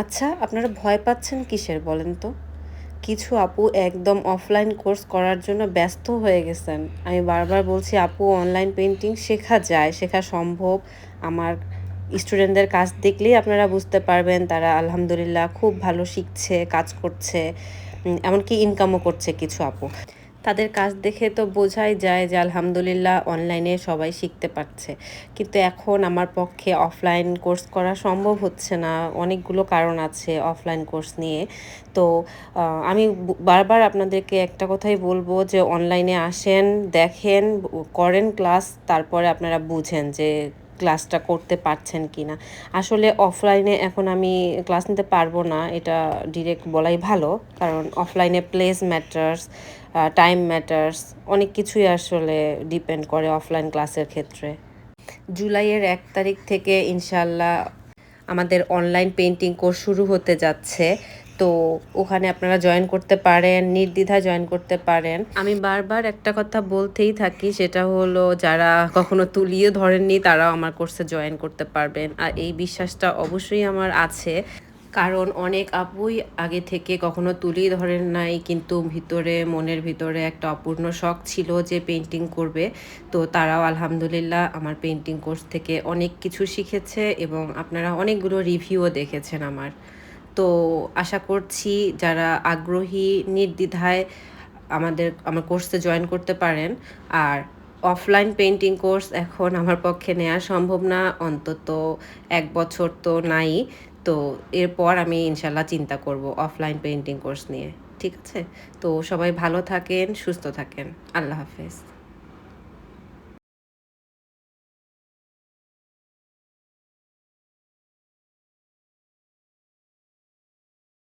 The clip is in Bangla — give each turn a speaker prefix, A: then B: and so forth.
A: আচ্ছা, আপনারা ভয় পাচ্ছেন কিসের বলেন তো? কিছু আপু একদম অফলাইন কোর্স করার জন্য ব্যস্ত হয়ে গেছেন। আমি বারবার বলছি, আপু অনলাইন পেইন্টিং শেখা যায়, শেখা সম্ভব। আমার স্টুডেন্টদের কাজ দেখলেই আপনারা বুঝতে পারবেন তারা আলহামদুলিল্লাহ খুব ভালো শিখছে, কাজ করছে। এমনকি ইনকামও করছে কিছু আপু। তাদের কাজ দেখে তো বোঝাই যায় যে আলহামদুলিল্লাহ অনলাইনে সবাই শিখতে পারছে। কিন্তু এখন আমার পক্ষে অফলাইন কোর্স করা সম্ভব হচ্ছে না। অনেকগুলো কারণ আছে অফলাইন কোর্স নিয়ে। তো আমি বারবার আপনাদেরকে একটা কথাই বলবো যে অনলাইনে আসেন, দেখেন, করেন ক্লাস, তারপরে আপনারা বুঝেন যে ক্লাসটা করতে পারছেন কিনা। আসলে অফলাইনে এখন আমি ক্লাস নিতে পারবো না, এটা ডিরেক্ট বলাই ভালো। কারণ অফলাইনে প্লেস ম্যাটার্স, টাইম ম্যাটার্স, অনেক কিছুই আসলে ডিপেন্ড করে অফলাইন ক্লাসের ক্ষেত্রে। জুলাইয়ের ১ তারিখ থেকে ইনশাআল্লাহ আমাদের অনলাইন পেইন্টিং কোর্স শুরু হতে যাচ্ছে। তো ওখানে আপনারা জয়েন করতে পারেন, নির্দ্বিধায় জয়েন করতে পারেন। আমি বারবার একটা কথা বলতেই থাকি, সেটা হলো যারা কখনো তুলিও ধরেননি তারাও আমার কোর্সে জয়েন করতে পারবেন। আর এই বিশ্বাসটা অবশ্যই আমার আছে। কারণ অনেক আপুই আগে থেকে কখনো তুলিই ধরেন নাই, কিন্তু মনের ভিতরে একটা অপূর্ণ শখ ছিল যে পেইন্টিং করবে। তো তারাও আলহামদুলিল্লাহ আমার পেইন্টিং কোর্স থেকে অনেক কিছু শিখেছে এবং আপনারা অনেকগুলো রিভিউও দেখেছেন আমার। তো আশা করছি যারা আগ্রহী নির্দ্বিধায় আমার কোর্সে জয়েন করতে পারেন। আর অফলাইন পেইন্টিং কোর্স এখন আমার পক্ষে নেওয়া সম্ভব না, অন্তত ১ বছর তো নাই। তো এরপর আমি ইনশাল্লাহ চিন্তা করব অফলাইন পেইন্টিং কোর্স নিয়ে। ঠিক আছে? তো সবাই ভালো থাকেন, সুস্থ থাকেন। আল্লাহ হাফেজ।